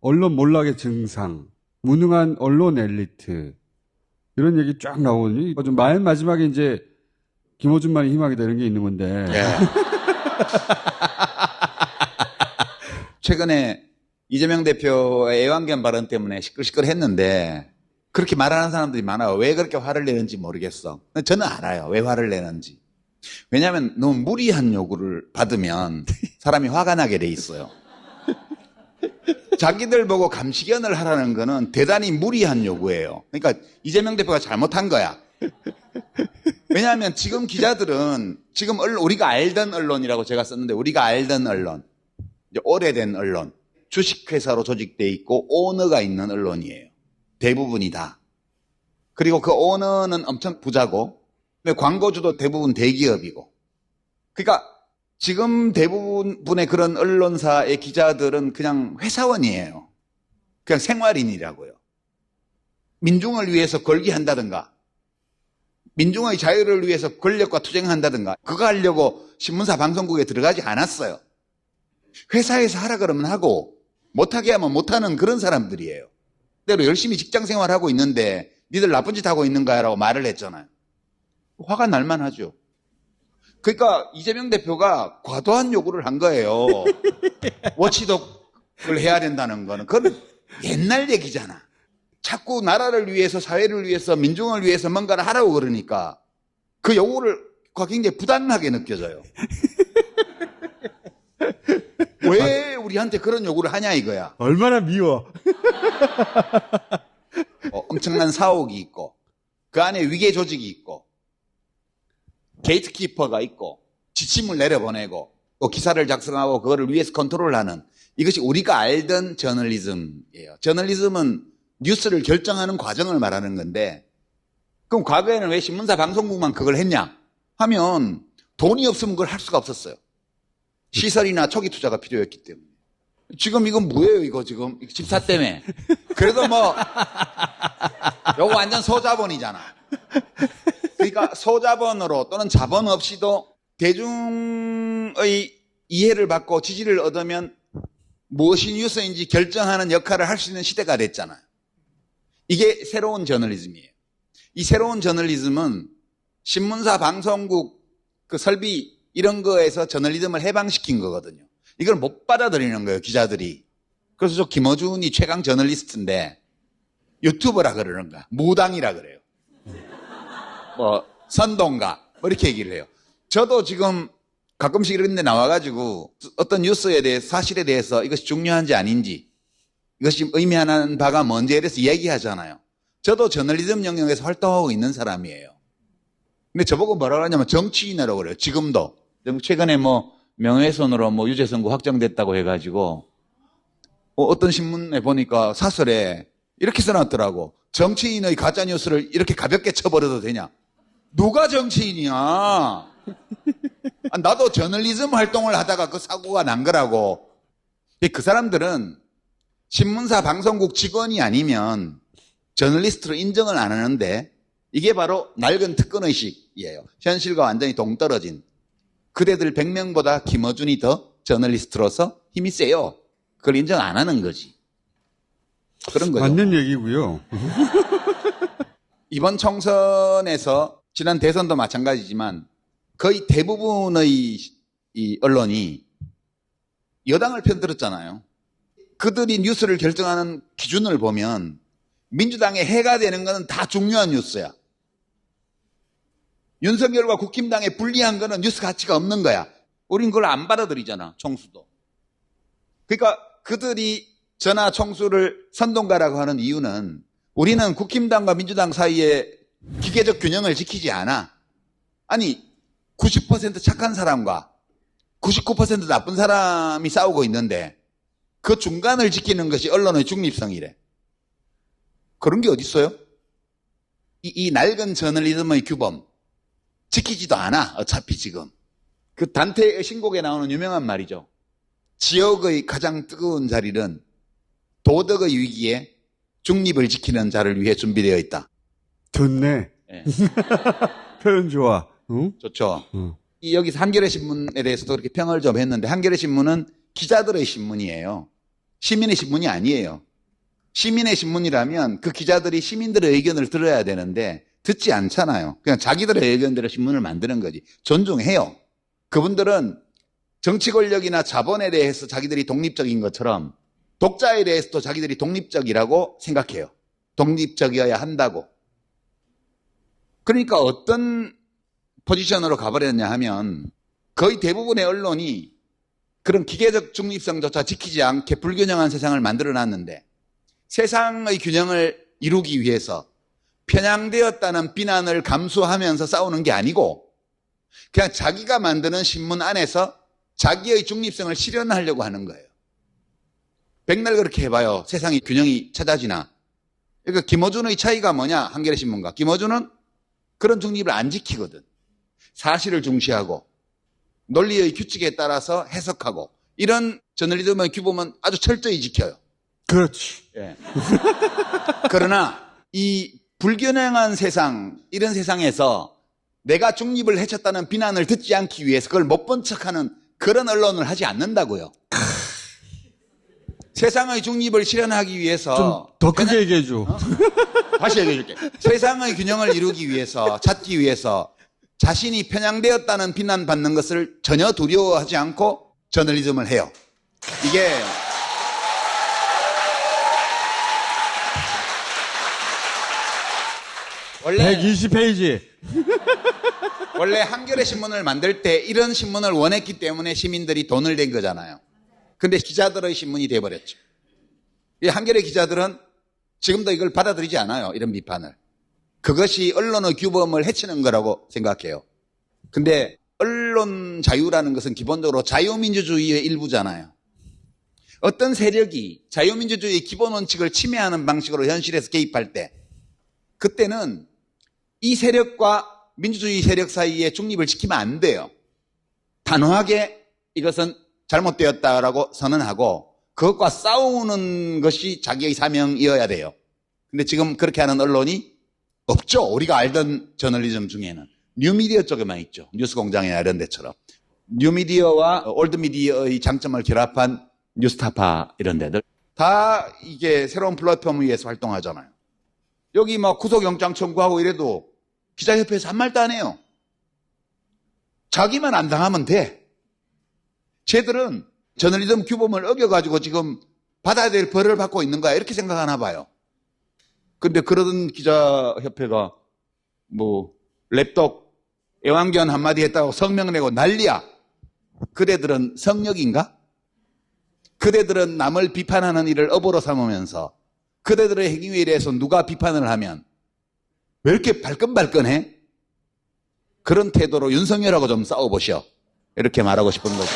언론 몰락의 증상, 무능한 언론 엘리트 이런 얘기 쫙 나오거든요. 좀 맨 마지막에 이제 김어준만이 희망이다 이런 게 있는 건데. 예. 최근에 이재명 대표의 애완견 발언 때문에 시끌시끌했는데 그렇게 말하는 사람들이 많아요. 왜 그렇게 화를 내는지 모르겠어. 저는 알아요. 왜 화를 내는지. 왜냐하면 너무 무리한 요구를 받으면 사람이 화가 나게 돼 있어요. 자기들 보고 감시견을 하라는 거는 대단히 무리한 요구예요. 그러니까 이재명 대표가 잘못한 거야. 왜냐하면 지금 기자들은 지금 우리가 알던 언론이라고 제가 썼는데 우리가 알던 언론, 이제 오래된 언론, 주식회사로 조직돼 있고 오너가 있는 언론이에요. 대부분이 다. 그리고 그 오너는 엄청 부자고 광고주도 대부분 대기업이고. 그러니까 지금 대부분의 그런 언론사의 기자들은 그냥 회사원이에요. 그냥 생활인이라고요. 민중을 위해서 걸기한다든가 민중의 자유를 위해서 권력과 투쟁한다든가 그거 하려고 신문사 방송국에 들어가지 않았어요. 회사에서 하라 그러면 하고 못하게 하면 못하는 그런 사람들이에요. 그대로 열심히 직장생활하고 있는데 니들 나쁜 짓 하고 있는 거야 라고 말을 했잖아요. 화가 날만 하죠. 그러니까 이재명 대표가 과도한 요구를 한 거예요. 워치독을 해야 된다는 거는. 그건 옛날 얘기잖아. 자꾸 나라를 위해서, 사회를 위해서, 민중을 위해서 뭔가를 하라고 그러니까 그 요구를 굉장히 부당하게 느껴져요. 왜 우리한테 그런 요구를 하냐 이거야. 얼마나 미워. 엄청난 사옥이 있고 그 안에 위계 조직이 있고 게이트키퍼가 있고 지침을 내려보내고 또 기사를 작성하고 그거를 위에서 컨트롤하는 이것이 우리가 알던 저널리즘이에요. 저널리즘은 뉴스를 결정하는 과정을 말하는 건데 그럼 과거에는 왜 신문사 방송국만 그걸 했냐 하면 돈이 없으면 그걸 할 수가 없었어요. 시설이나 초기 투자가 필요했기 때문에. 지금 이건 뭐예요 이거 지금 집사 때문에. 그래도 뭐 요거 완전 소자본이잖아. 그러니까 소자본으로 또는 자본 없이도 대중의 이해를 받고 지지를 얻으면 무엇이 뉴스인지 결정하는 역할을 할 수 있는 시대가 됐잖아요. 이게 새로운 저널리즘이에요. 이 새로운 저널리즘은 신문사 방송국 그 설비 이런 거에서 저널리즘을 해방시킨 거거든요. 이걸 못 받아들이는 거예요, 기자들이. 그래서 저 김어준이 최강 저널리스트인데 유튜버라 그러는 거야. 무당이라 그래요. 뭐 선동가 뭐 이렇게 얘기를 해요. 저도 지금 가끔씩 이런 데 나와가지고 어떤 뉴스에 대해서 사실에 대해서 이것이 중요한지 아닌지 이것이 의미하는 바가 뭔지에 대해서 얘기하잖아요. 저도 저널리즘 영역에서 활동하고 있는 사람이에요. 근데 저보고 뭐라고 하냐면 정치인이라고 그래요. 지금도. 최근에 뭐 명예훼손으로 뭐 유죄 선고 확정됐다고 해가지고 어떤 신문에 보니까 사설에 이렇게 써놨더라고. 정치인의 가짜뉴스를 이렇게 가볍게 쳐버려도 되냐? 누가 정치인이야? 나도 저널리즘 활동을 하다가 그 사고가 난 거라고. 그 사람들은 신문사 방송국 직원이 아니면 저널리스트로 인정을 안 하는데 이게 바로 낡은 특권의식이에요. 현실과 완전히 동떨어진. 그대들 100명보다 김어준이 더 저널리스트로서 힘이 세요. 그걸 인정 안 하는 거지. 그런 거죠. 맞는 얘기고요. 이번 총선에서 지난 대선도 마찬가지지만 거의 대부분의 이 언론이 여당을 편들었잖아요. 그들이 뉴스를 결정하는 기준을 보면 민주당에 해가 되는 것은 다 중요한 뉴스야. 윤석열과 국힘당에 불리한 거는 뉴스 가치가 없는 거야. 우린 그걸 안 받아들이잖아, 총수도. 그러니까 그들이 전화 총수를 선동가라고 하는 이유는 우리는 국힘당과 민주당 사이에 기계적 균형을 지키지 않아. 아니 90% 착한 사람과 99% 나쁜 사람이 싸우고 있는데 그 중간을 지키는 것이 언론의 중립성이래. 그런 게 어디 있어요? 이 낡은 저널리즘의 규범 지키지도 않아. 어차피 지금 그 단테의 신곡에 나오는 유명한 말이죠. 지역의 가장 뜨거운 자리는 도덕의 위기에 중립을 지키는 자를 위해 준비되어 있다. 좋네. 네. 표현 좋아. 응? 좋죠. 여기서 한겨레 신문에 대해서도 그렇게 평을 좀 했는데 한겨레 신문은 기자들의 신문이에요. 시민의 신문이 아니에요. 시민의 신문이라면 그 기자들이 시민들의 의견을 들어야 되는데 듣지 않잖아요. 그냥 자기들의 의견대로 신문을 만드는 거지. 존중해요. 그분들은 정치 권력이나 자본에 대해서 자기들이 독립적인 것처럼 독자에 대해서도 자기들이 독립적이라고 생각해요. 독립적이어야 한다고. 그러니까 어떤 포지션으로 가버렸냐 하면 거의 대부분의 언론이 그런 기계적 중립성조차 지키지 않게 불균형한 세상을 만들어놨는데 세상의 균형을 이루기 위해서 편향되었다는 비난을 감수하면서 싸우는 게 아니고 그냥 자기가 만드는 신문 안에서 자기의 중립성을 실현하려고 하는 거예요. 백날 그렇게 해봐요. 세상이 균형이 찾아지나. 그러니까 김어준의 차이가 뭐냐? 한겨레 신문과. 김어준은 그런 중립을 안 지키거든. 사실을 중시하고 논리의 규칙에 따라서 해석하고 이런 저널리즘의 규범은 아주 철저히 지켜요. 그렇지. 예. 그러나 이 불균형한 세상, 이런 세상에서 내가 중립을 해쳤다는 비난을 듣지 않기 위해서 그걸 못 본 척하는 그런 언론을 하지 않는다고요. 세상의 중립을 실현하기 위해서 좀 더 크게 얘기해줘. 다시 얘기해 줄게. 세상의 균형을 이루기 위해서, 찾기 위해서 자신이 편향되었다는 비난받는 것을 전혀 두려워하지 않고 저널리즘을 해요. 이게 원래 120페이지. 원래 한겨레 신문을 만들 때 이런 신문을 원했기 때문에 시민들이 돈을 낸 거잖아요. 근데 기자들의 신문이 돼버렸죠. 이 한겨레 기자들은 지금도 이걸 받아들이지 않아요. 이런 비판을. 그것이 언론의 규범을 해치는 거라고 생각해요. 근데 언론 자유라는 것은 기본적으로 자유민주주의의 일부잖아요. 어떤 세력이 자유민주주의의 기본 원칙을 침해하는 방식으로 현실에서 개입할 때 그때는 이 세력과 민주주의 세력 사이에 중립을 지키면 안 돼요. 단호하게 이것은 잘못되었다라고 선언하고 그것과 싸우는 것이 자기의 사명이어야 돼요. 근데 지금 그렇게 하는 언론이 없죠. 우리가 알던 저널리즘 중에는. 뉴미디어 쪽에만 있죠. 뉴스공장이나 이런 데처럼. 뉴미디어와 올드미디어의 장점을 결합한 뉴스타파 이런 데들. 다 이게 새로운 플랫폼을 위해서 활동하잖아요. 여기 막 구속영장 청구하고 이래도 기자협회에서 한 말도 안 해요. 자기만 안 당하면 돼. 쟤들은 저널리즘 규범을 어겨가지고 지금 받아야 될 벌을 받고 있는 거야. 이렇게 생각하나 봐요. 근데 그러던 기자협회가 뭐 랩독 애완견 한마디 했다고 성명 내고 난리야. 그대들은 성역인가? 그대들은 남을 비판하는 일을 업으로 삼으면서 그대들의 행위에 대해서 누가 비판을 하면 왜 이렇게 발끈발끈해? 그런 태도로 윤석열하고 좀 싸워보시오. 이렇게 말하고 싶은 거죠.